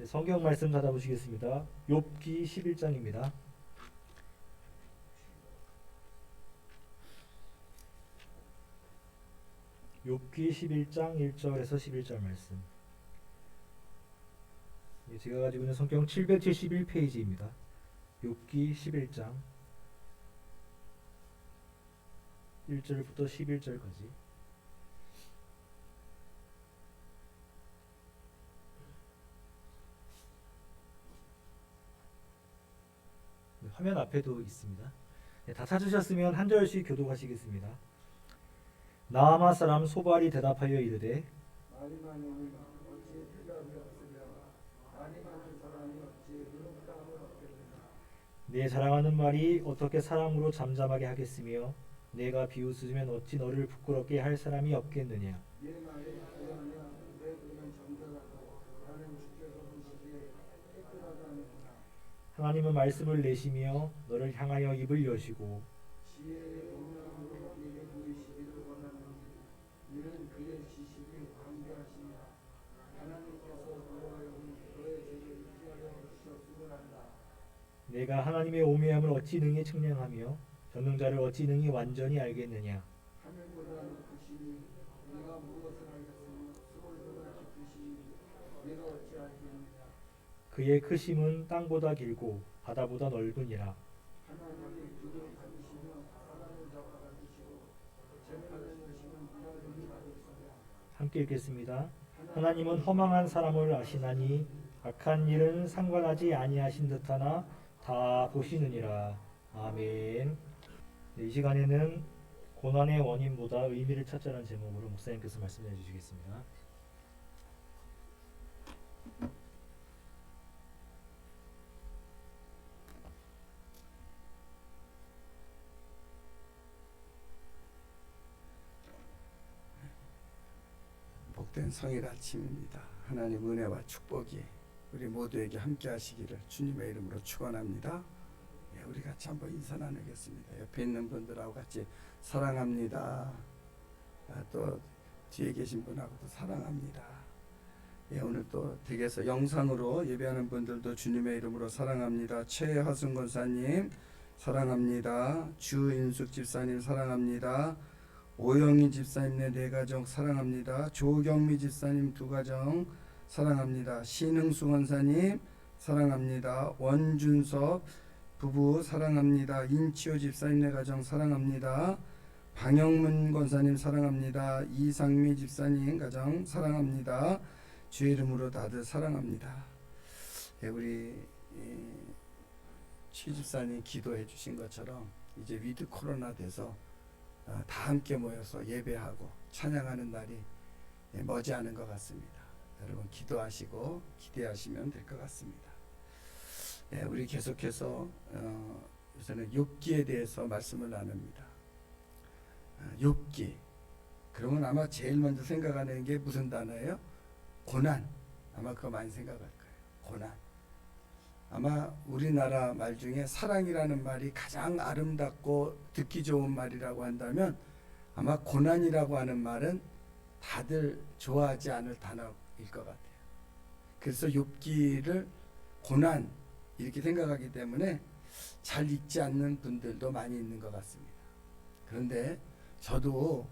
네, 성경 말씀 찾아보시겠습니다. 욥기 11장입니다. 욥기 11장 1절에서 11절 말씀. 제가 가지고 있는 성경 771페이지입니다. 욥기 11장 1절부터 11절까지. 화면 앞에도 있습니다. 네, 다 찾으셨으면 한 절씩 교독하시겠습니다. 나아마 사람 소발이 대답하여 이르되 말이 많으면 어찌 대답이 없으며 말이 많은 사람이 어찌 의롭다함을 얻겠느냐. 내 자랑하는 말이 어떻게 사람으로 잠잠하게 하겠으며 내가 비웃으면 어찌 너를 부끄럽게 할 사람이 없겠느냐. 내 말이 그러하냐 내 눈은 정결하고 나는 주께서 보시기에 깨끗하다느니라. 하나님은 말씀을 내시며 너를 향하여 입을 여시고 지혜의 공명으로 네게 보이시기를 원하느니 이는 그의 지식이 광대하시니라. 하나님께서 너와여 너의 죄를 피하여 주셨음을 안다. 내가 하나님의 오묘함을 어찌 능히 측량하며 전능자를 어찌 능히 완전히 알겠느냐. 하늘보다 높으시니 네가 무엇을 알겠으며 수월보다 깊으시니 네가 어찌 알겠느냐. 그의 크심은 땅보다 길고 바다보다 넓으니라. 하나님이 그를 가지시며 사람을 잡아가지시고 재판을 여시면 무너짐이 받으시며. 함께 읽겠습니다. 하나님은 허망한 사람을 아시나니 악한 일은 상관하지 아니하신 듯하나 다 보시느니라. 아멘. 네, 이 시간에는 고난의 원인보다 의미를 찾자는 제목으로 목사님께서 말씀해 주시겠습니다. 복된 성일 아침입니다. 하나님 은혜와 축복이 우리 모두에게 함께 하시기를 주님의 이름으로 축원합니다. 예, 우리 같이 한번 인사 나누겠습니다. 옆에 있는 분들하고 같이 사랑합니다. 또 뒤에 계신 분하고도 사랑합니다. 예, 오늘 또 댁에서 영상으로 예배하는 분들도 주님의 이름으로 사랑합니다. 최하순 권사님 사랑합니다. 주인숙 집사님 사랑합니다. 오영희 집사님 네 가정 사랑합니다. 조경미 집사님 두 가정 사랑합니다. 신흥수 권사님 사랑합니다. 원준섭 부부 사랑합니다. 인치호 집사님 네 가정 사랑합니다. 방영문 권사님 사랑합니다. 이상미 집사님 가정 사랑합니다. 주의 이름으로 다들 사랑합니다. 예, 우리 최 집사님 기도해 주신 것처럼 이제 위드 코로나 돼서 다 함께 모여서 예배하고 찬양하는 날이 머지않은 것 같습니다. 여러분 기도하시고 기대하시면 될 것 같습니다. 우리 계속해서 요새는 욥기에 대해서 말씀을 나눕니다. 욥기 그러면 아마 제일 먼저 생각하는 게 무슨 단어예요? 고난. 아마 그거 많이 생각할 거예요. 고난. 아마 우리나라 말 중에 사랑이라는 말이 가장 아름답고 듣기 좋은 말이라고 한다면 아마 고난이라고 하는 말은 다들 좋아하지 않을 단어일 것 같아요. 그래서 욥기를 고난 이렇게 생각하기 때문에 잘 읽지 않는 분들도 많이 있는 것 같습니다. 그런데 저도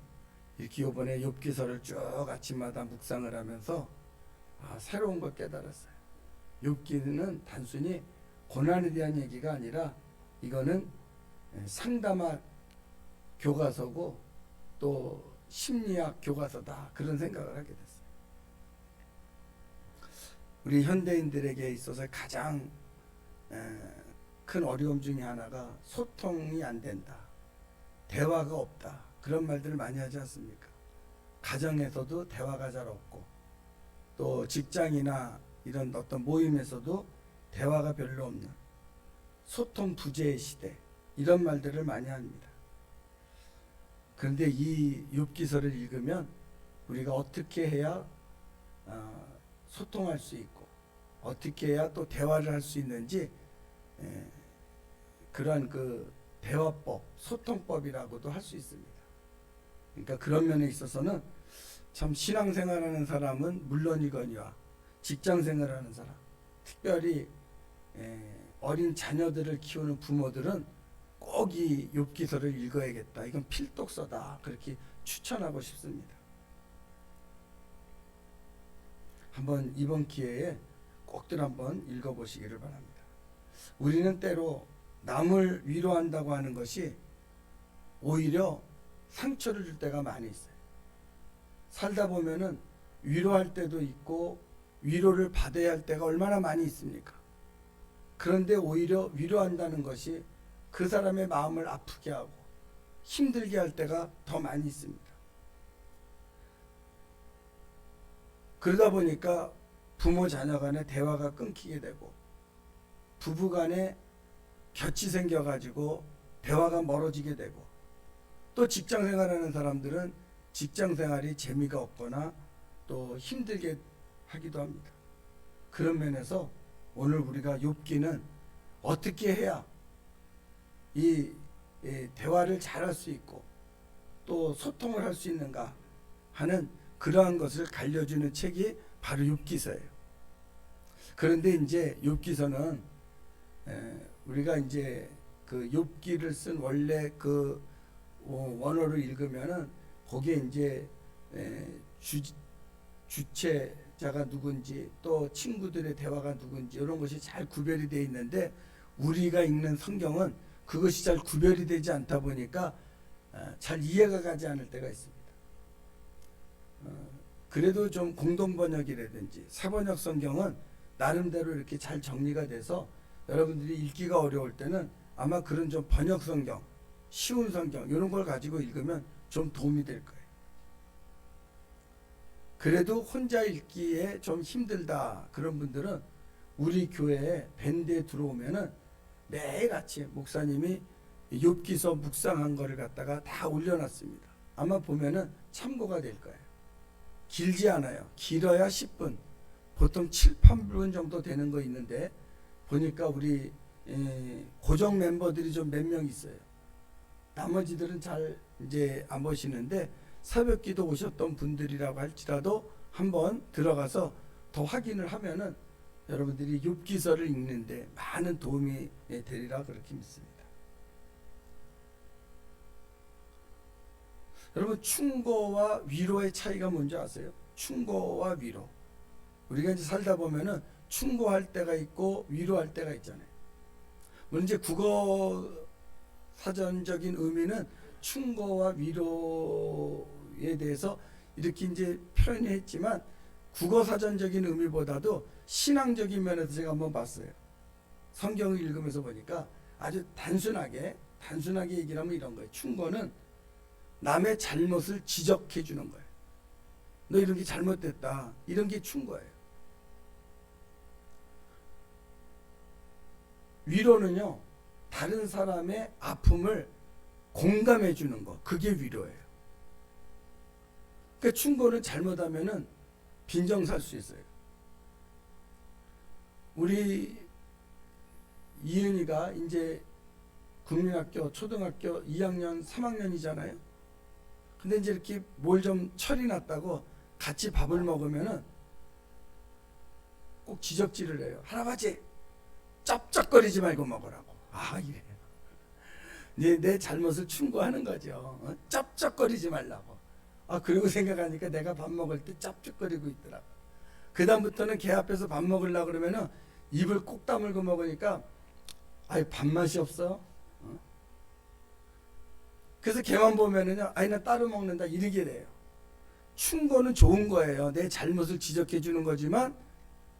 이렇게 이번에 욥기서를 쭉 아침마다 묵상을 하면서 새로운 걸 깨달았어요. 욥기는 단순히 고난에 대한 얘기가 아니라 이거는 상담학 교과서고 또 심리학 교과서다 그런 생각을 하게 됐어요. 우리 현대인들에게 있어서 가장 큰 어려움 중에 하나가 소통이 안 된다, 대화가 없다 그런 말들을 많이 하지 않습니까? 가정에서도 대화가 잘 없고 또 직장이나 이런 어떤 모임에서도 대화가 별로 없는 소통 부재의 시대 이런 말들을 많이 합니다. 그런데 이 욥기서를 읽으면 우리가 어떻게 해야 소통할 수 있고 어떻게 해야 또 대화를 할 수 있는지 그러한 그 대화법, 소통법이라고도 할 수 있습니다. 그러니까 그런 면에 있어서는 참 신앙생활하는 사람은 물론이거니와 직장생활하는 사람 특별히 어린 자녀들을 키우는 부모들은 꼭 이 욥기서를 읽어야겠다. 이건 필독서다. 그렇게 추천하고 싶습니다. 한번 이번 기회에 꼭들 한번 읽어보시기를 바랍니다. 우리는 때로 남을 위로한다고 하는 것이 오히려 상처를 줄 때가 많이 있어요. 살다 보면은 위로할 때도 있고 위로를 받아야 할 때가 얼마나 많이 있습니까? 그런데 오히려 위로한다는 것이 그 사람의 마음을 아프게 하고 힘들게 할 때가 더 많이 있습니다. 그러다 보니까 부모 자녀 간의 대화가 끊기게 되고 부부 간에 곁이 생겨가지고 대화가 멀어지게 되고 또 직장 생활하는 사람들은 직장 생활이 재미가 없거나 또 힘들게 하기도 합니다. 그런 면에서 오늘 우리가 욥기는 어떻게 해야 이 대화를 잘할 수 있고 또 소통을 할 수 있는가 하는 그러한 것을 알려주는 책이 바로 욥기서예요. 그런데 이제 욥기서는 우리가 이제 그 욥기를 쓴 원래 그 원어를 읽으면은 거기에 이제 주체자가 누군지 또 친구들의 대화가 누군지 이런 것이 잘 구별이 되어 있는데 우리가 읽는 성경은 그것이 잘 구별이 되지 않다 보니까 잘 이해가 가지 않을 때가 있습니다. 그래도 좀 공동번역이라든지 사번역 성경은 나름대로 이렇게 잘 정리가 돼서 여러분들이 읽기가 어려울 때는 아마 그런 좀 번역 성경, 쉬운 성경 이런 걸 가지고 읽으면 좀 도움이 될 거예요. 그래도 혼자 읽기에 좀 힘들다 그런 분들은 우리 교회에 밴드에 들어오면은 매일 아침 목사님이 욥기서 묵상한 거를 갖다가 다 올려놨습니다. 아마 보면은 참고가 될 거예요. 길지 않아요. 길어야 10분, 보통 7, 8분 정도 되는 거 있는데 보니까 우리 고정 멤버들이 좀 몇 명 있어요. 나머지들은 잘 이제 안 보시는데 새벽기도 오셨던 분들이라고 할지라도 한번 들어가서 더 확인을 하면은 여러분들이 욥기서를 읽는데 많은 도움이 되리라 그렇게 믿습니다. 여러분 충고와 위로의 차이가 뭔지 아세요? 충고와 위로. 우리가 이제 살다 보면은 충고할 때가 있고 위로할 때가 있잖아요. 물론 이제 국어 사전적인 의미는 충고와 위로에 대해서 이렇게 이제 표현했지만 국어 사전적인 의미보다도 신앙적인 면에서 제가 한번 봤어요. 성경을 읽으면서 보니까 아주 단순하게 얘기를 하면 이런 거예요. 충고는 남의 잘못을 지적해 주는 거예요. 너 이런 게 잘못됐다. 이런 게 충고예요. 위로는요, 다른 사람의 아픔을 공감해 주는 거. 그게 위로예요. 그러니까 충고는 잘못하면은 빈정 살 수 있어요. 우리 이은이가 이제 국민학교 초등학교 2학년 3학년이잖아요. 근데 이제 이렇게 뭘 좀 철이 났다고 같이 밥을 먹으면은 꼭 지적질을 해요. 할아버지 쩝쩝거리지 말고 먹으라고. 아 이래. 내 잘못을 충고하는 거죠. 쩝쩝거리지 말라고. 그리고 생각하니까 내가 밥 먹을 때 쩝쩝거리고 있더라고. 그 다음부터는 걔 앞에서 밥 먹으려고 그러면은 입을 꼭 다물고 먹으니까 밥맛이 없어. 그래서 걔만 보면은요, 나 따로 먹는다 이러게 돼요. 충고는 좋은 거예요. 내 잘못을 지적해 주는 거지만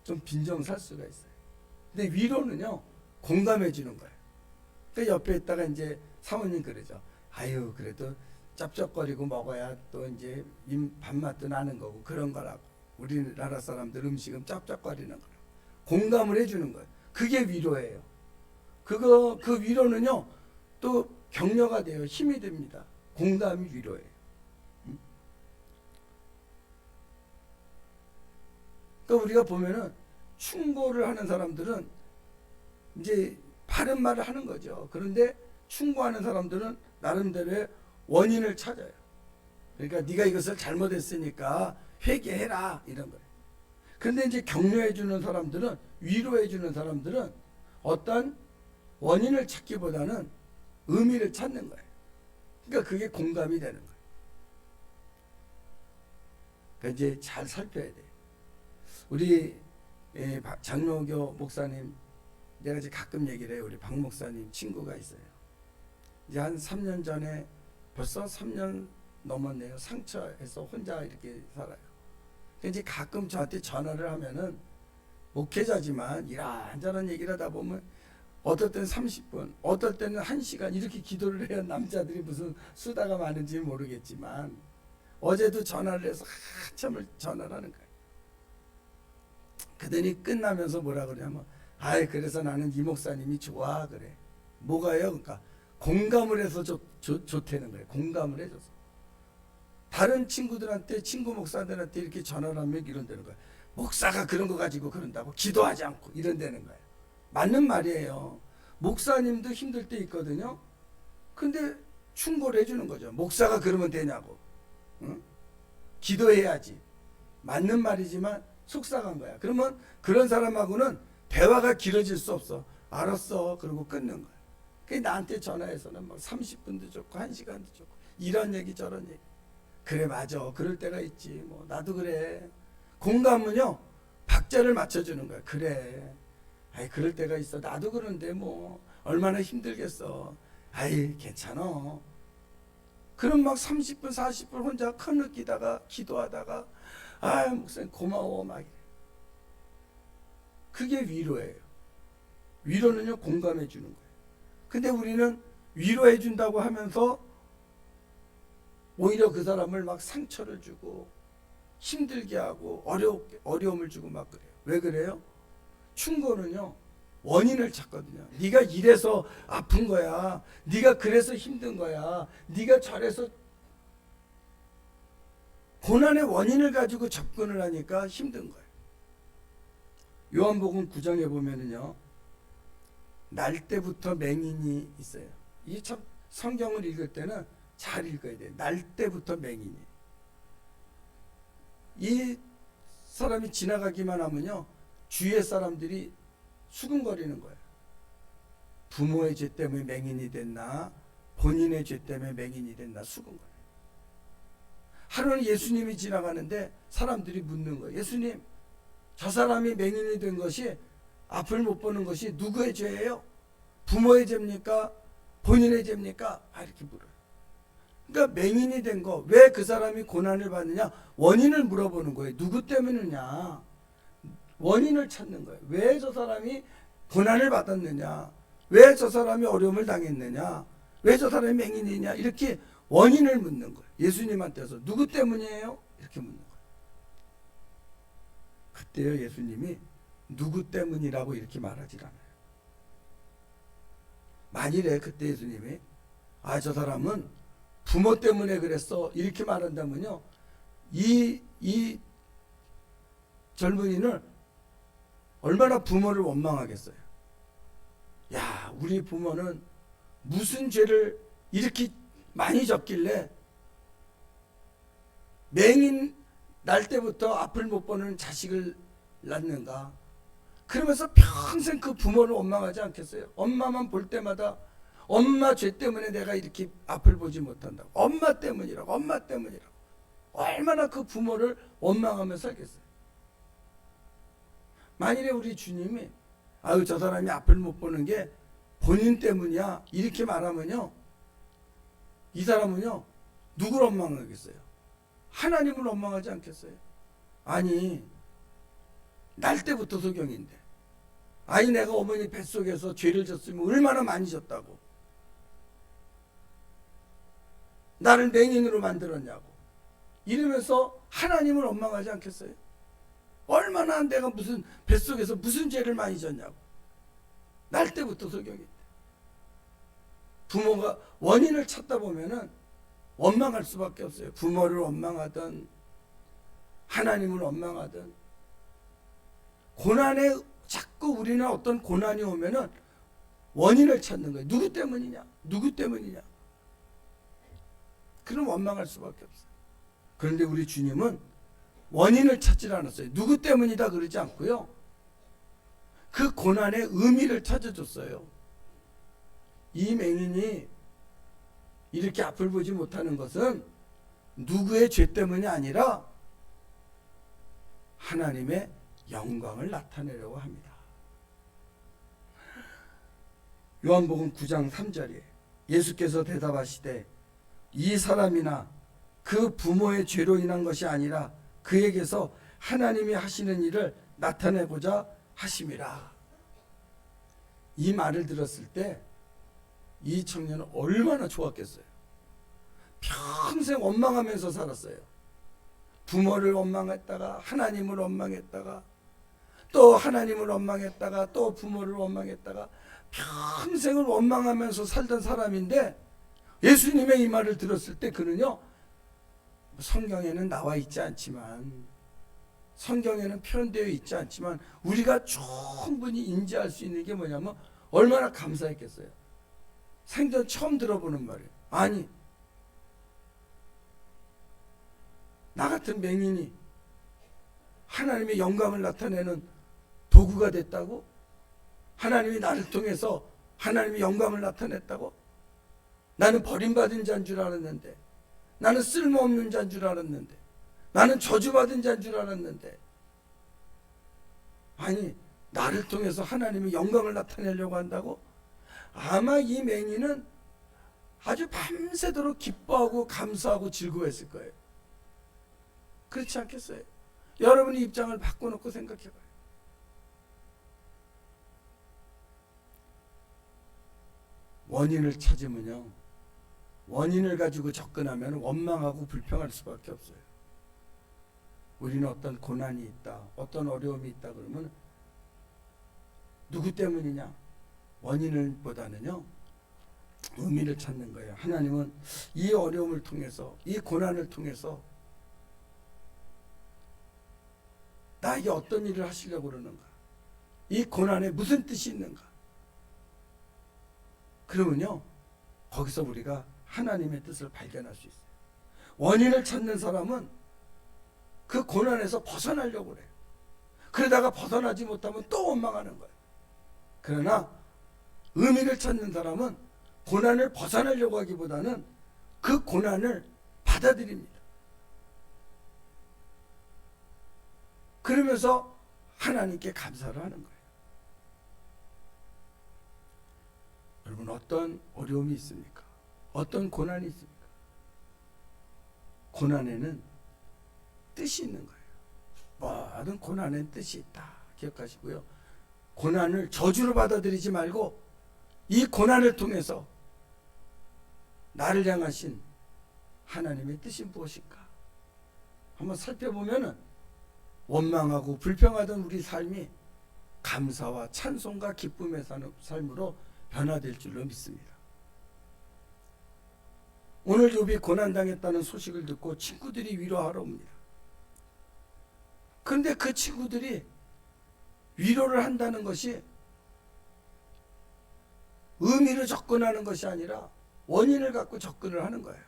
좀 빈정 살 수가 있어요. 근데 위로는요, 공감해 주는 거예요. 그 옆에 있다가 이제 사모님 그러죠. 그래도 짭짭거리고 먹어야 또 이제 밥맛도 나는 거고 그런 거라고. 우리나라 사람들 음식은 짭짭거리는 거라고. 공감을 해주는 거예요. 그게 위로예요. 그 위로는요, 또 격려가 돼요. 힘이 됩니다. 공감이 위로예요. 그러니까 우리가 보면은 충고를 하는 사람들은 이제 바른 말을 하는 거죠. 그런데 충고하는 사람들은 나름대로의 원인을 찾아요. 그러니까 네가 이것을 잘못했으니까 회개해라 이런 거예요. 그런데 이제 격려해 주는 사람들은, 위로해 주는 사람들은 어떤 원인을 찾기보다는 의미를 찾는 거예요. 그러니까 그게 공감이 되는 거예요. 그러니까 이제 잘 살펴야 돼요. 우리 장로교 목사님, 내가 이제 가끔 얘기를 해요. 우리 박 목사님 친구가 있어요. 이제 한 3년 전에, 벌써 3년 넘었네요. 상처에서 혼자 이렇게 살아요. 이제 가끔 저한테 전화를 하면은, 목회자지만 이런저런 얘기를 하다 보면 어떨 때는 30분, 어떨 때는 1시간 이렇게 기도를 해요. 남자들이 무슨 수다가 많은지 모르겠지만 어제도 전화를 해서 한참을 전화를 하는 거예요. 그더니 끝나면서 뭐라 그러냐면, 아이 그래서 나는 이 목사님이 좋아 그래. 뭐가요? 그러니까 공감을 해서 좋다는 거예요. 공감을 해줘서. 다른 친구들한테, 친구 목사들한테 이렇게 전화를 하면 이런다는 거예요. 목사가 그런 거 가지고 그런다고 기도하지 않고 이런다는 거예요. 맞는 말이에요. 목사님도 힘들 때 있거든요. 근데 충고를 해주는 거죠. 목사가 그러면 되냐고. 응? 기도해야지. 맞는 말이지만 속상한 거야. 그러면 그런 사람하고는 대화가 길어질 수 없어. 알았어. 그러고 끊는 거야. 그게 나한테 전화해서는 뭐 30분도 좋고 1시간도 좋고 이런 얘기 저런 얘기. 그래 맞아. 그럴 때가 있지. 뭐 나도 그래. 공감은요 박자를 맞춰주는 거야. 그래. 아이 그럴 때가 있어. 나도 그런데 뭐 얼마나 힘들겠어. 아이 괜찮아. 그럼 막 30분 40분 혼자 커느끼다가 기도하다가 아 목사님 고마워 막 이래. 그게 위로예요. 위로는요 공감해 주는 거예요. 근데 우리는 위로해 준다고 하면서 오히려 그 사람을 막 상처를 주고 힘들게 하고 어려움을 주고 막 그래요. 왜 그래요? 충고는요 원인을 찾거든요. 네가 이래서 아픈 거야. 네가 그래서 힘든 거야. 네가 저래서, 고난의 원인을 가지고 접근을 하니까 힘든 거예요. 요한복음 9장에 보면은요 날 때부터 맹인이 있어요. 이게 참 성경을 읽을 때는 잘 읽어야 돼요. 날 때부터 맹인이. 이 사람이 지나가기만 하면요 주위의 사람들이 수근거리는 거예요. 부모의 죄 때문에 맹인이 됐나, 본인의 죄 때문에 맹인이 됐나 수근거려요. 하루는 예수님이 지나가는데 사람들이 묻는 거예요. 예수님, 저 사람이 맹인이 된 것이, 앞을 못 보는 것이 누구의 죄예요? 부모의 죄입니까? 본인의 죄입니까? 이렇게 물어요. 그러니까 맹인이 된 거, 왜 그 사람이 고난을 받느냐? 원인을 물어보는 거예요. 누구 때문이냐? 원인을 찾는 거예요. 왜 저 사람이 고난을 받았느냐? 왜 저 사람이 어려움을 당했느냐? 왜 저 사람이 맹인이냐? 이렇게 원인을 묻는 거예요. 예수님한테서 누구 때문이에요? 이렇게 묻는 거예요. 그때요 예수님이 누구 때문이라고 이렇게 말하지 않아요. 만일에 그때 예수님이 저 사람은 부모 때문에 그랬어 이렇게 말한다면요 이 젊은이는 얼마나 부모를 원망하겠어요. 야 우리 부모는 무슨 죄를 이렇게 많이 졌길래 맹인 날 때부터 앞을 못 보는 자식을 낳는가. 그러면서 평생 그 부모를 원망하지 않겠어요? 엄마만 볼 때마다 엄마 죄 때문에 내가 이렇게 앞을 보지 못한다고. 엄마 때문이라고. 엄마 때문이라고. 얼마나 그 부모를 원망하며 살겠어요. 만일에 우리 주님이 저 사람이 앞을 못 보는 게 본인 때문이야 이렇게 말하면요 이 사람은요 누구를 원망하겠어요? 하나님을 원망하지 않겠어요? 아니 날 때부터 소경인데 내가 어머니 뱃속에서 죄를 졌으면 얼마나 많이 졌다고 나를 맹인으로 만들었냐고 이러면서 하나님을 원망하지 않겠어요? 얼마나 내가 무슨 뱃속에서 무슨 죄를 많이 졌냐고 날 때부터 소경인데 부모가 원인을 찾다 보면은 원망할 수밖에 없어요. 부모를 원망하든 하나님을 원망하든 고난에 자꾸 우리는 어떤 고난이 오면은 원인을 찾는 거예요. 누구 때문이냐? 누구 때문이냐? 그럼 원망할 수밖에 없어요. 그런데 우리 주님은 원인을 찾질 않았어요. 누구 때문이다 그러지 않고요. 그 고난의 의미를 찾아줬어요. 이 맹인이 이렇게 앞을 보지 못하는 것은 누구의 죄 때문이 아니라 하나님의 영광을 나타내려고 합니다. 요한복음 9장 3절에 예수께서 대답하시되 이 사람이나 그 부모의 죄로 인한 것이 아니라 그에게서 하나님이 하시는 일을 나타내고자 하심이라. 이 말을 들었을 때 이 청년은 얼마나 좋았겠어요. 평생 원망하면서 살았어요. 부모를 원망했다가 하나님을 원망했다가 또 하나님을 원망했다가 또 부모를 원망했다가 평생을 원망하면서 살던 사람인데 예수님의 이 말을 들었을 때 그는요, 성경에는 나와 있지 않지만, 성경에는 표현되어 있지 않지만 우리가 충분히 인지할 수 있는 게 뭐냐면 얼마나 감사했겠어요. 생전 처음 들어보는 말이에요. 아니, 나 같은 맹인이 하나님의 영광을 나타내는 도구가 됐다고? 하나님이 나를 통해서 하나님의 영광을 나타냈다고? 나는 버림받은 자인 줄 알았는데, 나는 쓸모없는 자인 줄 알았는데, 나는 저주받은 자인 줄 알았는데, 아니, 나를 통해서 하나님의 영광을 나타내려고 한다고? 아마 이 맹인은 아주 밤새도록 기뻐하고 감사하고 즐거워했을 거예요. 그렇지 않겠어요? 여러분의 입장을 바꿔놓고 생각해봐요. 원인을 찾으면요, 원인을 가지고 접근하면 원망하고 불평할 수밖에 없어요. 우리는 어떤 고난이 있다, 어떤 어려움이 있다 그러면 누구 때문이냐? 원인을 보다는요, 의미를 찾는 거예요. 하나님은 이 어려움을 통해서, 이 고난을 통해서 나에게 어떤 일을 하시려고 그러는가? 이 고난에 무슨 뜻이 있는가? 그러면요, 거기서 우리가 하나님의 뜻을 발견할 수 있어요. 원인을 찾는 사람은 그 고난에서 벗어나려고 그래요. 그러다가 벗어나지 못하면 또 원망하는 거예요. 그러나 의미를 찾는 사람은 고난을 벗어나려고 하기보다는 그 고난을 받아들입니다. 그러면서 하나님께 감사를 하는 거예요. 여러분, 어떤 어려움이 있습니까? 어떤 고난이 있습니까? 고난에는 뜻이 있는 거예요. 모든 고난에는 뜻이 있다. 기억하시고요. 고난을 저주로 받아들이지 말고 이 고난을 통해서 나를 향하신 하나님의 뜻이 무엇인가? 한번 살펴보면은 원망하고 불평하던 우리 삶이 감사와 찬송과 기쁨의 삶으로 변화될 줄로 믿습니다. 오늘 욥이 고난당했다는 소식을 듣고 친구들이 위로하러 옵니다. 그런데 그 친구들이 위로를 한다는 것이 의미를 접근하는 것이 아니라 원인을 갖고 접근을 하는 거예요.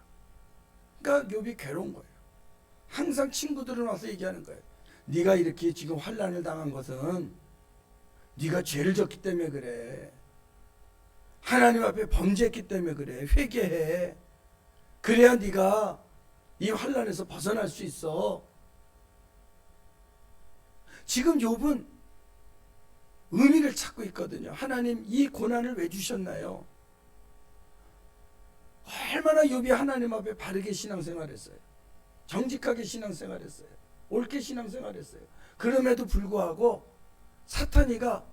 그러니까 욥이 괴로운 거예요. 항상 친구들은 와서 얘기하는 거예요. 네가 이렇게 지금 환난을 당한 것은 네가 죄를 졌기 때문에 그래. 하나님 앞에 범죄했기 때문에 그래. 회개해. 그래야 네가 이 환난에서 벗어날 수 있어. 지금 욥은 의미를 찾고 있거든요. 하나님, 이 고난을 왜 주셨나요? 얼마나 욥이 하나님 앞에 바르게 신앙생활했어요. 정직하게 신앙생활했어요. 옳게 신앙생활했어요. 그럼에도 불구하고 사탄이가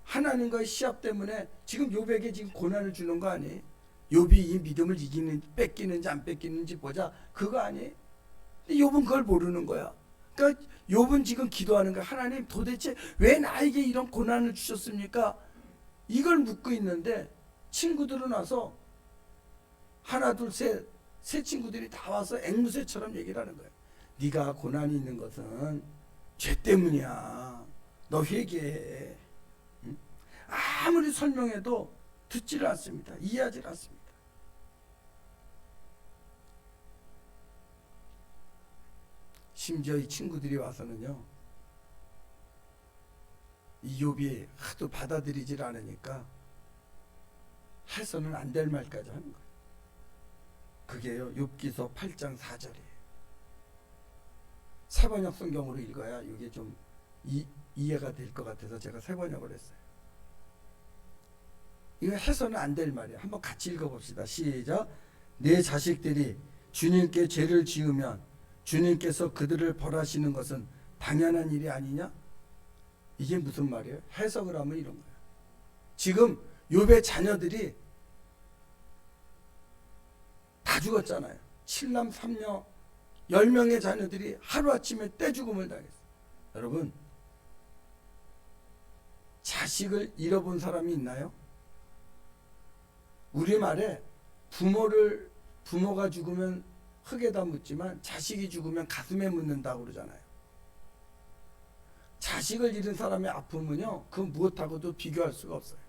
하나님과의 시합 때문에 지금 욥에게 지금 고난을 주는 거 아니에요? 욥이 이 믿음을 뺏기는지 안 뺏기는지 보자, 그거 아니에요? 근데 욥은 그걸 모르는 거야. 그러니까 욥은 지금 기도하는 거야. 하나님, 도대체 왜 나에게 이런 고난을 주셨습니까? 이걸 묻고 있는데 친구들은 와서 하나 둘 셋, 세 친구들이 다 와서 앵무새처럼 얘기를 하는 거예요. 네가 고난이 있는 것은 죄 때문이야. 너 회개해. 응? 아무리 설명해도 듣지를 않습니다. 이해하지 않습니다. 심지어 이 친구들이 와서는요, 이 욥이 하도 받아들이질 않으니까 해서는 안 될 말까지 하는 거예요. 그게요, 욥기서 8장 4절이에요. 새번역 성경으로 읽어야 이게 좀 이해가 될 것 같아서 제가 새번역을 했어요. 이거 해서는 안 될 말이에요. 한번 같이 읽어봅시다. 시작. 내 자식들이 주님께 죄를 지으면 주님께서 그들을 벌하시는 것은 당연한 일이 아니냐? 이게 무슨 말이에요? 해석을 하면 이런 거예요. 지금 욥의 자녀들이 다 죽었잖아요. 7남 3녀 10명의 자녀들이 하루아침에 떼죽음을 당했어요. 여러분, 자식을 잃어본 사람이 있나요? 우리말에 부모가 죽으면 흙에다 묻지만 자식이 죽으면 가슴에 묻는다고 그러잖아요. 자식을 잃은 사람의 아픔은요, 그 무엇하고도 비교할 수가 없어요.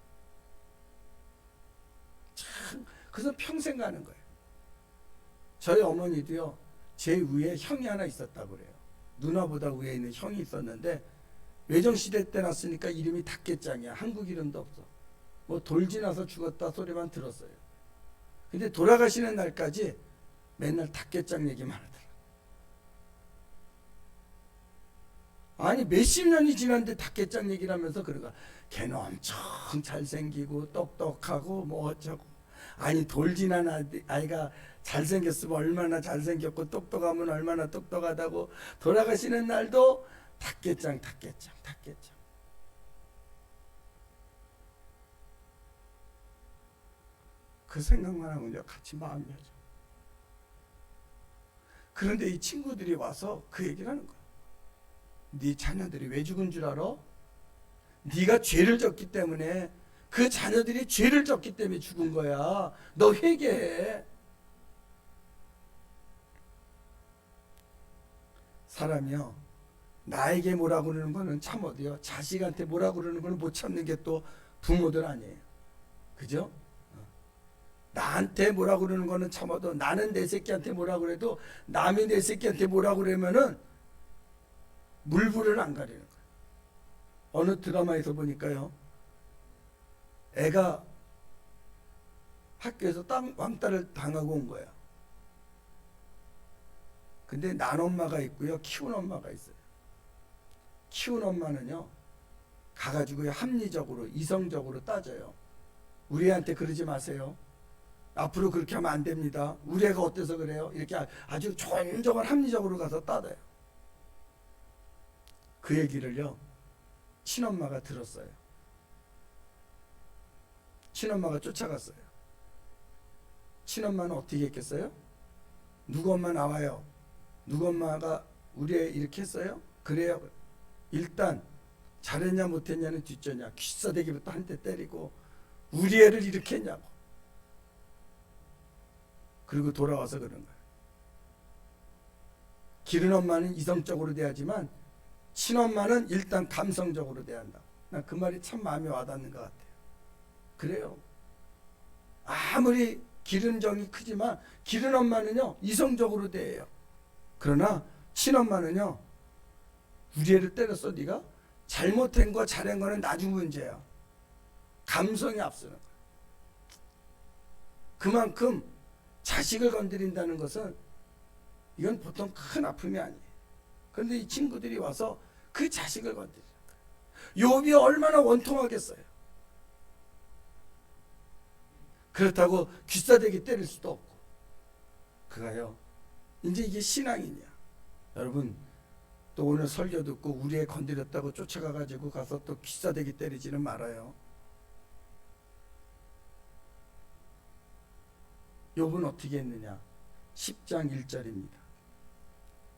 참, 그래서 평생 가는 거예요. 저희 어머니도요, 제 위에 형이 하나 있었다고 그래요. 누나보다 위에 있는 형이 있었는데 외정시대 때 났으니까 이름이 닭개짱이야. 한국 이름도 없어. 뭐 돌지나서 죽었다 소리만 들었어요. 근데 돌아가시는 날까지 맨날 닭개짱 얘기만 하더라. 아니 몇십 년이 지났는데 닭개짱 얘기를 하면서 그러가 걔는 엄청 잘생기고 똑똑하고 뭐 어쩌고, 아니 돌지난 아이가 잘생겼으면 얼마나 잘생겼고 똑똑하면 얼마나 똑똑하다고, 돌아가시는 날도 닭개짱. 그 생각만 하면요, 같이 마음이 혀져. 그런데 이 친구들이 와서 그 얘기를 하는 거야. 네 자녀들이 왜 죽은 줄 알아? 네가 죄를 졌기 때문에, 그 자녀들이 죄를 졌기 때문에 죽은 거야. 너 회개해. 사람이요, 나에게 뭐라고 그러는 거는 참어도요, 자식한테 뭐라고 그러는 거는 못 참는 게 또 부모들 아니에요. 그죠? 나한테 뭐라고 그러는 거는 참아도, 나는 내 새끼한테 뭐라고 그래도 남이 내 새끼한테 뭐라고 그러면은 물불을 안 가리는 거예요. 어느 드라마에서 보니까요, 애가 학교에서 왕따를 당하고 온 거야. 근데 난 엄마가 있고요, 키운 엄마가 있어요. 키운 엄마는요, 가가지고 합리적으로 이성적으로 따져요. 우리 애한테 그러지 마세요. 앞으로 그렇게 하면 안 됩니다. 우리 애가 어때서 그래요? 이렇게 아주 조용조용 합리적으로 가서 따져요. 그 얘기를요, 친엄마가 들었어요. 친엄마가 쫓아갔어요. 친엄마는 어떻게 했겠어요? 누구 엄마 나와요. 누구 엄마가 우리 애 이렇게 했어요? 그래요. 일단 잘했냐 못했냐는 뒷전이야. 귀싸대기부터 한 대 때리고, 우리 애를 이렇게 했냐고. 그리고 돌아와서 그런 거예요. 기른 엄마는 이성적으로 대하지만 친엄마는 일단 감성적으로 대한다고. 난 그 말이 참 마음에 와닿는 것 같아요. 그래요. 아무리 기른 정이 크지만 기른 엄마는요, 이성적으로 대해요. 그러나 친엄마는요, 우리 애를 때렸어 네가? 잘못한 거 잘한 거는 나중 문제야. 감성이 앞서는 거야. 그만큼 자식을 건드린다는 것은 이건 보통 큰 아픔이 아니에요. 그런데 이 친구들이 와서 그 자식을 건드리는 거예요. 욥이 얼마나 원통하겠어요. 그렇다고 귀싸대기 때릴 수도 없고. 그가요, 이제 이게 신앙이냐. 여러분, 또 오늘 설교 듣고 우리 애 건드렸다고 쫓아가가지고 가서 또 귀싸대기 때리지는 말아요. 욥은 어떻게 했느냐. 10장 1절입니다.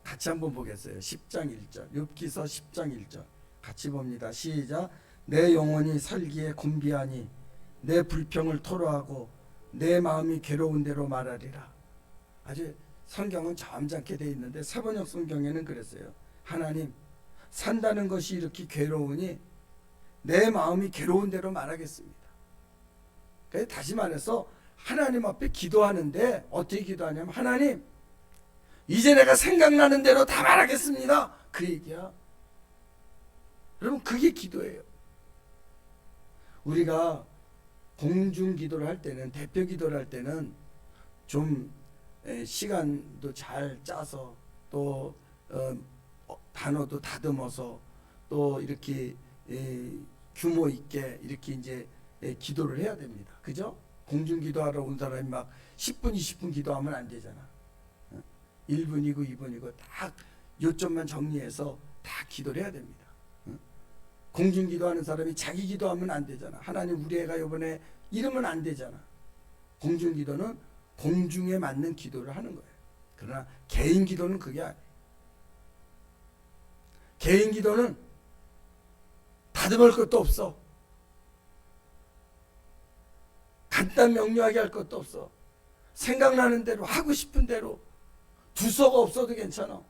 같이 한번 보겠어요. 10장 1절. 욥기서 10장 1절. 같이 봅니다. 시작. 내 영혼이 살기에 곤비하니 내 불평을 토로하고 내 마음이 괴로운 대로 말하리라. 아주 성경은 점잖게 되어 있는데 새번역 성경에는 그랬어요. 하나님, 산다는 것이 이렇게 괴로우니 내 마음이 괴로운 대로 말하겠습니다. 그래서 다시 말해서 하나님 앞에 기도하는데 어떻게 기도하냐면, 하나님, 이제 내가 생각나는 대로 다 말하겠습니다. 그 얘기야. 여러분, 그게 기도예요. 우리가 공중 기도를 할 때는, 대표 기도를 할 때는 좀 시간도 잘 짜서 또 단어도 다듬어서 또 이렇게 규모 있게 이렇게 이제 기도를 해야 됩니다. 그죠? 공중 기도하러 온 사람이 막 10분, 20분 기도하면 안 되잖아. 1분이고 2분이고 딱 요점만 정리해서 다 기도를 해야 됩니다. 공중 기도하는 사람이 자기 기도하면 안 되잖아. 하나님 우리 애가 이번에 이러면 안 되잖아. 공중 기도는 공중에 맞는 기도를 하는 거예요. 그러나 개인 기도는 그게 아니에요. 개인 기도는 다듬을 것도 없어. 간단 명료하게 할 것도 없어. 생각나는 대로 하고 싶은 대로 두서가 없어도 괜찮아.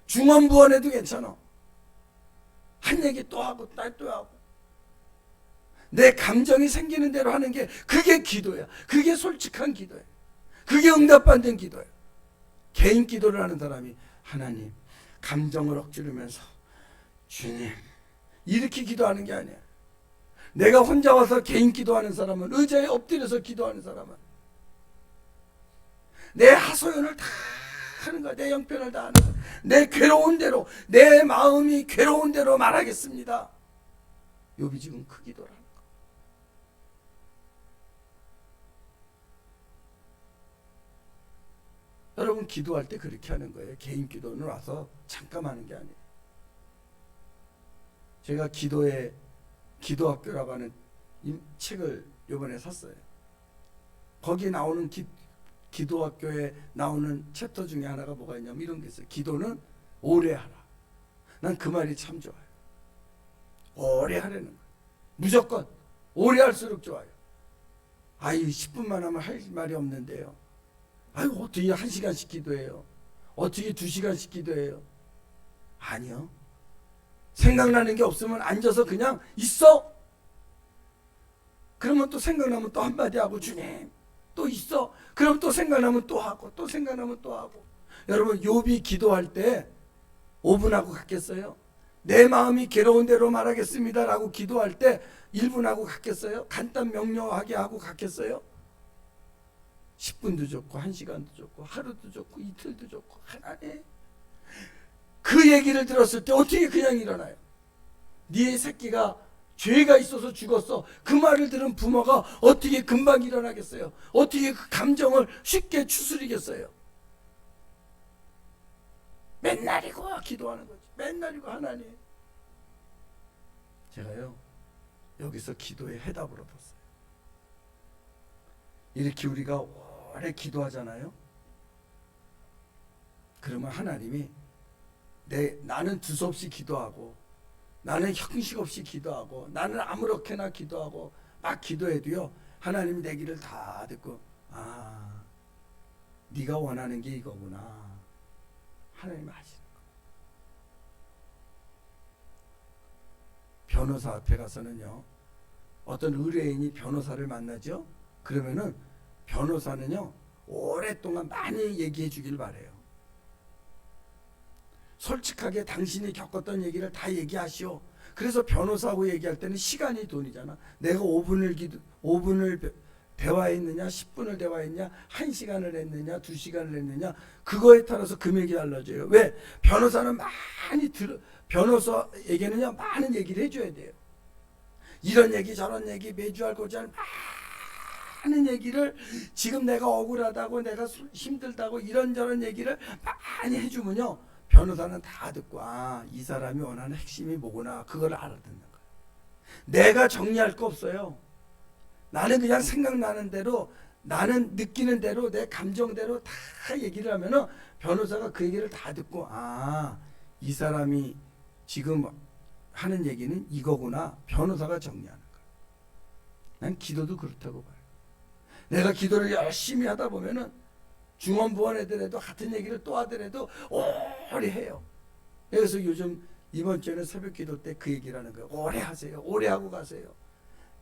중언부언해도 괜찮아. 한 얘기 또 하고 또 하고 내 감정이 생기는 대로 하는 게 그게 기도야. 그게 솔직한 기도야. 그게 응답받는 기도야. 개인 기도를 하는 사람이 하나님 감정을 억지르면서 주님 이렇게 기도하는 게 아니야. 내가 혼자 와서 개인 기도하는 사람은, 의자에 엎드려서 기도하는 사람은 내 하소연을 다 하는 거야. 내 형편을 다 하는 거야. 내 괴로운 대로, 내 마음이 괴로운 대로 말하겠습니다. 욥이 지금 그 기도라는 거야. 여러분 기도할 때 그렇게 하는 거예요. 개인 기도는 와서 잠깐 하는 게 아니에요. 제가 기도학교라고 하는 책을 이번에 샀어요. 거기 나오는 기도학교에 나오는 챕터 중에 하나가 뭐가 있냐면 이런 게 있어요. 기도는 오래 하라. 난 그 말이 참 좋아요. 오래 하라는 거예요. 무조건 오래 할수록 좋아요. 아유 10분만 하면 할 말이 없는데요. 아유 어떻게 1시간씩 기도해요? 어떻게 2시간씩 기도해요? 아니요. 생각나는 게 없으면 앉아서 그냥 있어. 그러면 또 생각나면 또 한마디 하고 주님 또 있어. 그럼 또 생각나면 또 하고 또 생각나면 또 하고. 여러분 욥이 기도할 때 5분 하고 갔겠어요? 내 마음이 괴로운 대로 말하겠습니다 라고 기도할 때 1분 하고 갔겠어요? 간단 명료하게 하고 갔겠어요? 10분도 좋고 1시간도 좋고 하루도 좋고 이틀도 좋고 하나님 그 얘기를 들었을 때 어떻게 그냥 일어나요? 네 새끼가 죄가 있어서 죽었어. 그 말을 들은 부모가 어떻게 금방 일어나겠어요? 어떻게 그 감정을 쉽게 추스리겠어요? 맨날이고 기도하는 거지. 맨날이고 하나님. 제가요 여기서 기도의 해답을 얻었어요. 이렇게 우리가 오래 기도하잖아요. 그러면 하나님이 나는 두서없이 기도하고 나는 형식 없이 기도하고 나는 아무렇게나 기도하고 막 기도해도요 하나님이 내 길을 다 듣고 아 네가 원하는 게 이거구나 하나님이 아시는 거예요. 변호사 앞에 가서는요 어떤 의뢰인이 변호사를 만나죠. 그러면은 변호사는요 오랫동안 많이 얘기해 주길 바래요. 솔직하게 당신이 겪었던 얘기를 다 얘기하시오. 그래서 변호사하고 얘기할 때는 시간이 돈이잖아. 내가 5분을 대화했느냐 10분을 대화했냐 1시간을 했느냐 2시간을 했느냐 그거에 따라서 금액이 달라져요. 왜? 변호사는 변호사에게는요 많은 얘기를 해줘야 돼요. 이런 얘기 저런 얘기 매주 할 거지 많은 얘기를 지금 내가 억울하다고 내가 힘들다고 이런저런 얘기를 많이 해주면요 변호사는 다 듣고 이 사람이 원하는 핵심이 뭐구나 그걸 알아듣는 거예요. 내가 정리할 거 없어요. 나는 그냥 생각나는 대로 나는 느끼는 대로 내 감정대로 다 얘기를 하면은 변호사가 그 얘기를 다 듣고 이 사람이 지금 하는 얘기는 이거구나 변호사가 정리하는 거예요. 난 기도도 그렇다고 봐요. 내가 기도를 열심히 하다 보면은 중언부언 애들에도 같은 얘기를 또 하더라도 오래 해요. 그래서 요즘 이번 주에는 새벽 기도 때 그 얘기를 하는 거예요. 오래 하세요. 오래 하고 가세요.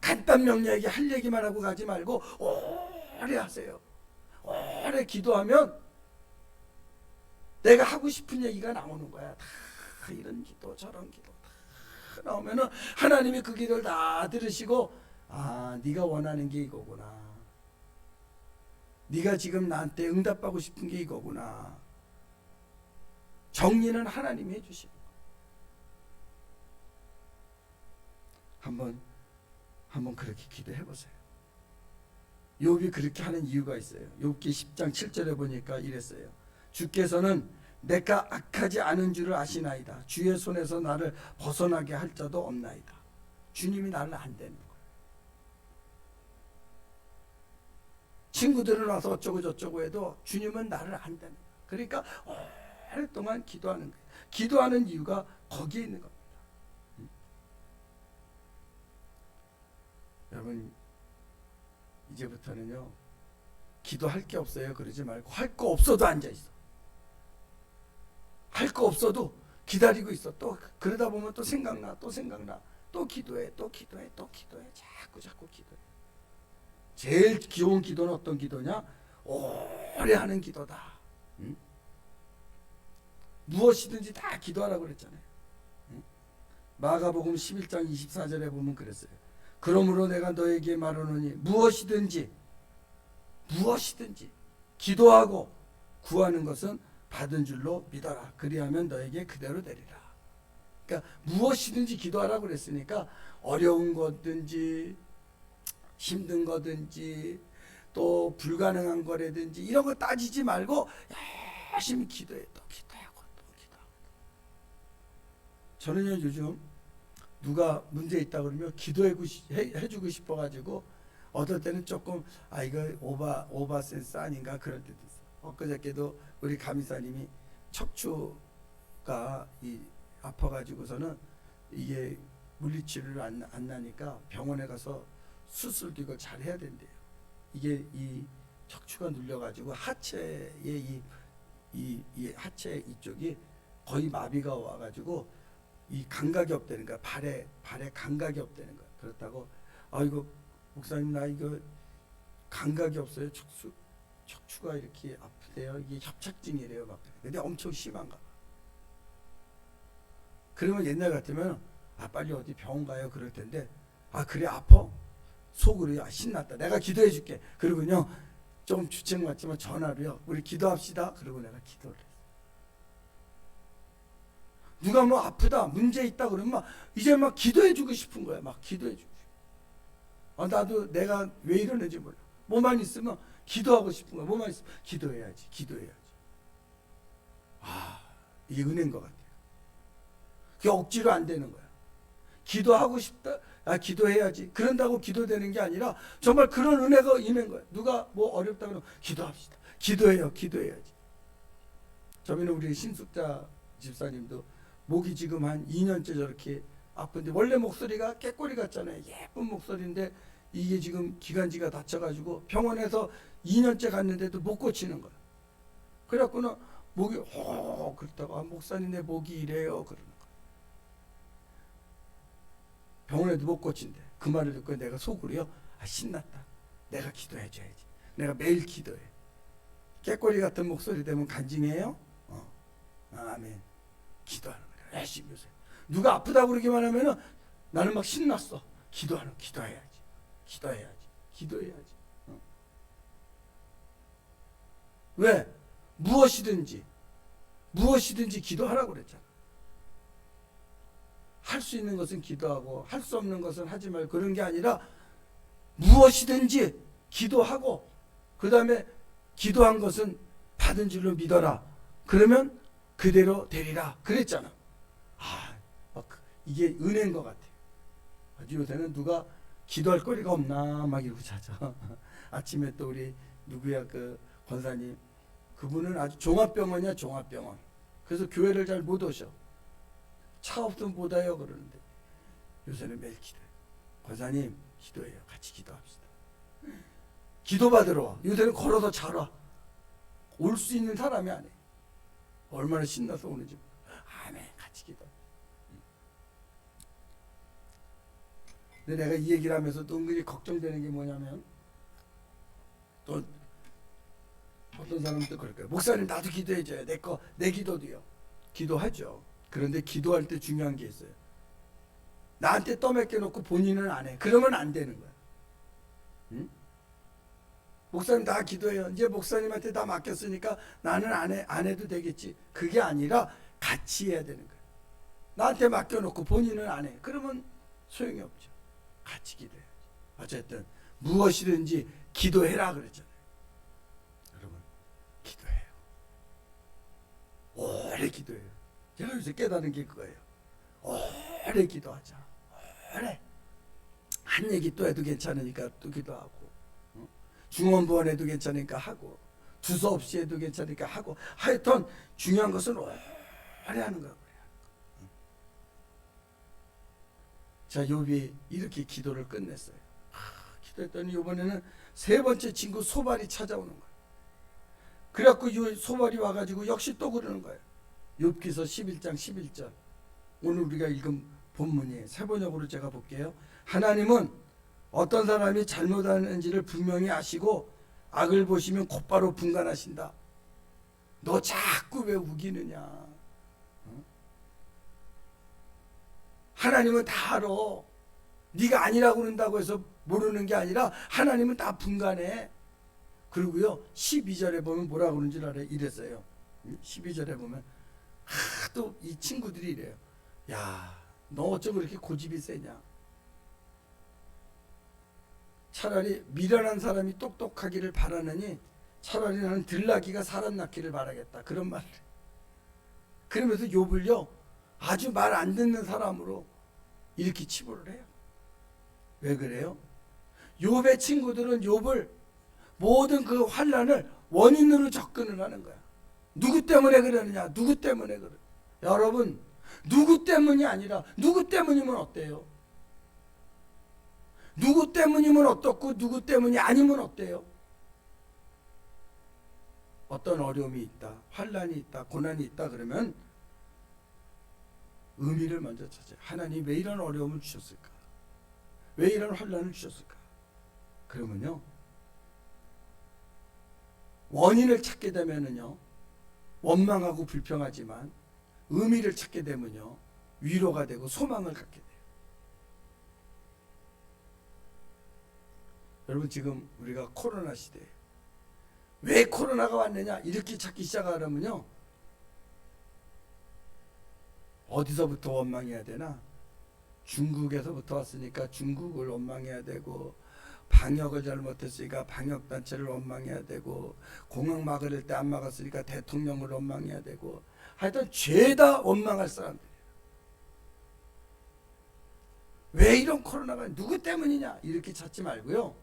간단 명료하게 할 얘기만 하고 가지 말고 오래 하세요. 오래 기도하면 내가 하고 싶은 얘기가 나오는 거야. 다 이런 기도 저런 기도 다 나오면은 하나님이 그 기도를 다 들으시고, 아, 네가 원하는 게 이거구나. 네가 지금 나한테 응답하고 싶은 게 이거구나. 정리는 하나님이 해주시는 거예요. 한번 그렇게 기도해 보세요. 욥이 그렇게 하는 이유가 있어요. 욥기 10장 7절에 보니까 이랬어요. 주께서는 내가 악하지 않은 줄을 아시나이다. 주의 손에서 나를 벗어나게 할 자도 없나이다. 주님이 나를 안 되는 거예요. 친구들은 와서 어쩌고 저쩌고 해도 주님은 나를 안 되는 거예요. 그러니까 오랫동안 기도하는 거예요. 기도하는 이유가 거기에 있는 겁니다. 여러분, 이제부터는요, 기도할 게 없어요 그러지 말고, 할 거 없어도 앉아있어. 할 거 없어도 기다리고 있어. 또 그러다 보면 또 생각나, 또 기도해, 또 기도해, 자꾸 기도해. 제일 귀여운 기도는 어떤 기도냐? 오래 하는 기도다. 응? 무엇이든지 다 기도하라고 그랬잖아요. 응? 마가복음 11장 24절에 보면 그랬어요. 그러므로 내가 너에게 말하노니 무엇이든지 기도하고 구하는 것은 받은 줄로 믿어라. 그리하면 너에게 그대로 되리라. 그러니까 무엇이든지 기도하라고 그랬으니까 어려운 거든지 힘든 거든지 또 불가능한 거라든지 이런 거 따지지 말고 열심히 기도해. 또 기도하고. 저는요, 요즘 누가 문제 있다 그러면 기도해주고 싶어가지고 어떨 때는 조금 이거 오바 센스 아닌가 그럴 때도 있어요. 엊그저께도 우리 감이사님이 척추가 아파가지고서는 이게 물리치료를 안 나니까 병원에 가서 수술도 이걸 잘 해야 된대요. 이게 이 척추가 눌려가지고 하체의 이 하체 이쪽이 거의 마비가 와가지고 이 감각이 없다는 거야. 발에 감각이 없다는 거야. 그렇다고 이거 목사님 나 이거 감각이 없어요. 척추가 이렇게 아프대요. 이게 협착증이래요. 막. 근데 엄청 심한가 봐. 그러면 옛날 같으면 빨리 어디 병원 가요 그럴 텐데 그래 아파? 속으로 신났다. 내가 기도해 줄게. 그리고요 좀 주책 맞지만 전화로요 우리 기도합시다. 그리고 내가 기도를 했어. 누가 뭐 아프다 문제 있다 그러면 이제 막 기도해 주고 싶은 거야. 막 기도해 주고 싶어. 나도 내가 왜 이러는지 몰라. 뭐만 있으면 기도하고 싶은 거야. 뭐만 있으면 기도해야지. 이게 은혜인 것 같아요. 그게 억지로 안 되는 거야. 기도하고 싶다. 기도해야지. 그런다고 기도되는 게 아니라 정말 그런 은혜가 있는 거야. 누가 뭐 어렵다 그러면 기도합시다. 기도해야지. 저번에 우리 신숙자 집사님도 목이 지금 한 2년째 저렇게 아픈데 원래 목소리가 깨꼬리 같잖아요. 예쁜 목소리인데 이게 지금 기관지가 다쳐가지고 병원에서 2년째 갔는데도 못 고치는 거야. 그래갖고는 목이 그렇다고 목사님 내 목이 이래요 그러는 거야. 병원에도 못 고친대. 그 말을 듣고 내가 속으로요 신났다. 내가 기도해줘야지. 내가 매일 기도해. 깨꼬리 같은 목소리 되면 간증해요? 아멘. 기도하는 거야. 열심히 요새. 누가 아프다고 그러기만 하면은 나는 막 신났어. 기도해야지. 왜? 무엇이든지 기도하라고 그랬잖아. 할 수 있는 것은 기도하고 할 수 없는 것은 하지 말고 그런 게 아니라 무엇이든지 기도하고 그 다음에 기도한 것은 받은 줄로 믿어라. 그러면 그대로 되리라. 그랬잖아. 이게 은혜인 것 같아요. 요새는 누가 기도할 거리가 없나 막 이러고 자죠. 아침에 또 우리 누구야 그 권사님 그분은 아주 종합병원이야 종합병원. 그래서 교회를 잘 못 오셔. 차 없으면 못 와요 그러는데 요새는 매일 기도해. 권사님 기도해요. 같이 기도합시다. 기도 받으러 와. 요새는 걸어서 잘 와. 올 수 있는 사람이 안 해. 얼마나 신나서 오는지. 아멘. 같이 기도. 근데 내가 이 얘기를 하면서 또 은근히 걱정되는 게 뭐냐면 또 어떤 사람도 그럴 거예요. 목사님 나도 기도해줘요. 내 기도도요. 기도하죠. 그런데 기도할 때 중요한 게 있어요. 나한테 떠맡겨 놓고 본인은 안 해. 그러면 안 되는 거야. 응? 목사님 나 기도해요. 이제 목사님한테 다 맡겼으니까 나는 안 해도 되겠지. 그게 아니라 같이 해야 되는 거야. 나한테 맡겨놓고 본인은 안 해. 그러면 소용이 없죠. 같이 기도해야지. 어쨌든 무엇이든지 기도해라 그랬잖아요. 여러분 기도해요. 오래 기도해요. 제가 요새 깨달은 게 그거예요. 오래 기도하자. 오래. 한 얘기 또 해도 괜찮으니까 또 기도하고, 중원부원 해도 괜찮으니까 하고, 두서없이 해도 괜찮으니까 하고, 하여튼 중요한 것은 오래 하는 거야. 자, 욥이 이렇게 기도를 끝냈어요. 기도했더니 이번에는 세 번째 친구 소발이 찾아오는 거예요. 그래갖고 이 소발이 와가지고 역시 또 그러는 거예요. 욥기서 11장 11절. 오늘 우리가 읽은 본문이에요. 세 번역으로 제가 볼게요. 하나님은 어떤 사람이 잘못하는지를 분명히 아시고 악을 보시면 곧바로 분간하신다. 너 자꾸 왜 우기느냐. 하나님은 다 알아. 네가 아니라고 그런다고 해서 모르는 게 아니라 하나님은 다 분간해. 그리고요 12절에 보면 뭐라고 그러는지 알아요? 이랬어요. 12절에 보면 하도 이 친구들이 이래요. 야, 너 어쩜 그렇게 고집이 세냐. 차라리 미련한 사람이 똑똑하기를 바라느니 차라리 나는 들나귀가 사람 낳기를 바라겠다. 그런 말을 해요. 그러면서 욥을요 아주 말 안 듣는 사람으로 이렇게 치부를 해요. 왜 그래요? 욥의 친구들은 욥을 모든 그 환난을 원인으로 접근을 하는 거야. 누구 때문에 그러느냐? 누구 때문에 그래? 여러분, 누구 때문이 아니라 누구 때문이면 어때요? 누구 때문이면 어떻고 누구 때문이 아니면 어때요? 어떤 어려움이 있다, 환난이 있다, 고난이 있다 그러면 의미를 먼저 찾아요. 하나님 왜 이런 어려움을 주셨을까? 왜 이런 환난을 주셨을까? 그러면요 원인을 찾게 되면은요 원망하고 불평하지만 의미를 찾게 되면요 위로가 되고 소망을 갖게 돼요. 여러분 지금 우리가 코로나 시대에 왜 코로나가 왔느냐 이렇게 찾기 시작하려면요 어디서부터 원망해야 되나? 중국에서부터 왔으니까 중국을 원망해야 되고, 방역을 잘못했으니까 방역단체를 원망해야 되고, 공항 막을 때 안 막았으니까 대통령을 원망해야 되고, 하여튼 죄다 원망할 사람들이에요. 왜 이런 코로나가 누구 때문이냐 이렇게 찾지 말고요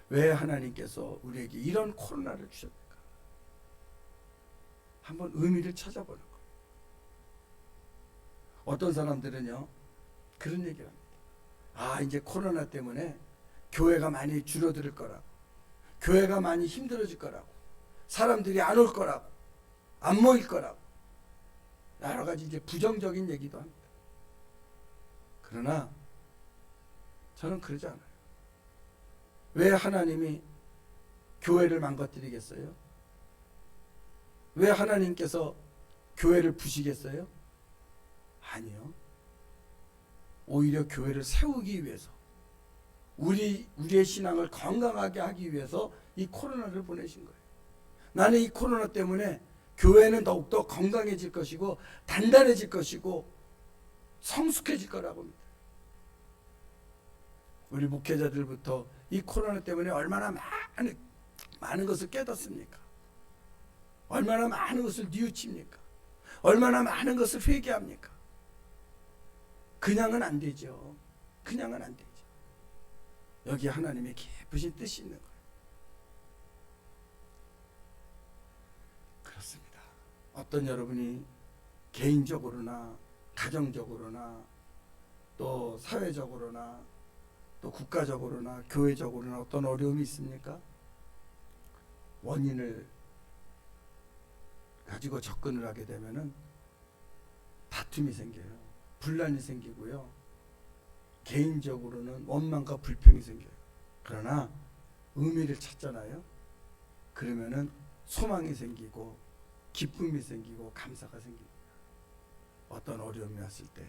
왜 하나님께서 우리에게 이런 코로나를 주셨을까 한번 의미를 찾아보는 거예요. 어떤 사람들은요 그런 얘기를 합니다. 아 이제 코로나 때문에 교회가 많이 줄어들 거라고, 교회가 많이 힘들어질 거라고, 사람들이 안 올 거라고, 안 모일 거라고 여러 가지 이제 부정적인 얘기도 합니다. 그러나 저는 그러지 않아요. 왜 하나님이 교회를 망가뜨리겠어요? 왜 하나님께서 교회를 부시겠어요? 아니요. 오히려 교회를 세우기 위해서, 우리의 신앙을 건강하게 하기 위해서 이 코로나를 보내신 거예요. 나는 이 코로나 때문에 교회는 더욱더 건강해질 것이고 단단해질 것이고 성숙해질 거라고 합니다. 우리 목회자들부터 이 코로나 때문에 얼마나 많은 것을 깨닫습니까? 얼마나 많은 것을 뉘우칩니까? 얼마나 많은 것을 회개합니까? 그냥은 안 되죠. 그냥은 안 되죠. 여기 하나님의 깊으신 뜻이 있는 거예요. 그렇습니다. 어떤 여러분이 개인적으로나 가정적으로나 또 사회적으로나 또 국가적으로나 교회적으로나 어떤 어려움이 있습니까? 원인을 가지고 접근을 하게 되면은 다툼이 생겨요. 분란이 생기고요. 개인적으로는 원망과 불평이 생겨요. 그러나 의미를 찾잖아요. 그러면은 소망이 생기고 기쁨이 생기고 감사가 생깁니다. 어떤 어려움이 왔을 때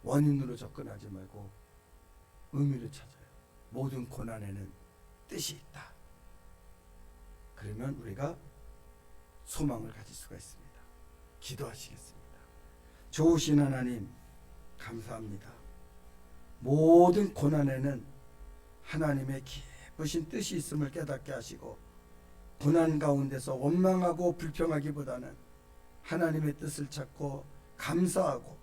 원인으로 접근하지 말고 의미를 찾아요. 모든 고난에는 뜻이 있다. 그러면 우리가 소망을 가질 수가 있습니다. 기도하시겠습니다. 좋으신 하나님 감사합니다. 모든 고난에는 하나님의 깊으신 뜻이 있음을 깨닫게 하시고 고난 가운데서 원망하고 불평하기보다는 하나님의 뜻을 찾고 감사하고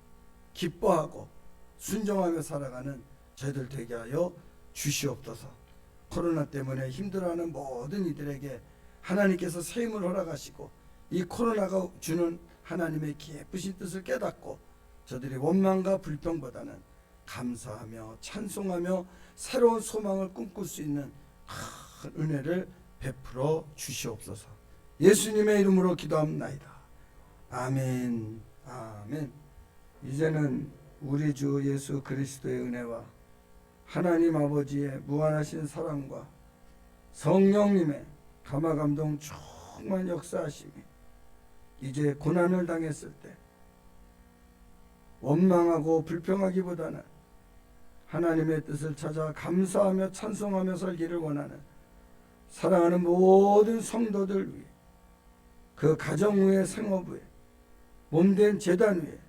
기뻐하고 순종하며 살아가는 저희들 되게 하여 주시옵소서. 코로나 때문에 힘들어하는 모든 이들에게 하나님께서 새 힘을 허락하시고 이 코로나가 주는 하나님의 깊으신 뜻을 깨닫고 저들이 원망과 불평보다는 감사하며 찬송하며 새로운 소망을 꿈꿀 수 있는 큰 은혜를 베풀어 주시옵소서. 예수님의 이름으로 기도합나이다. 아멘. 아멘. 이제는 우리 주 예수 그리스도의 은혜와 하나님 아버지의 무한하신 사랑과 성령님의 감화감동 충만 역사하심이 이제 고난을 당했을 때 원망하고 불평하기보다는 하나님의 뜻을 찾아 감사하며 찬송하며 살기를 원하는 사랑하는 모든 성도들 위해 그 가정 위에 생업 위에 몸된 재단 위에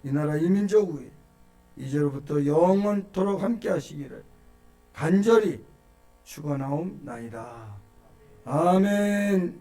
이 나라 이민족 위에 이제로부터 영원토록 함께 하시기를 간절히 축원하옵나이다. 아멘.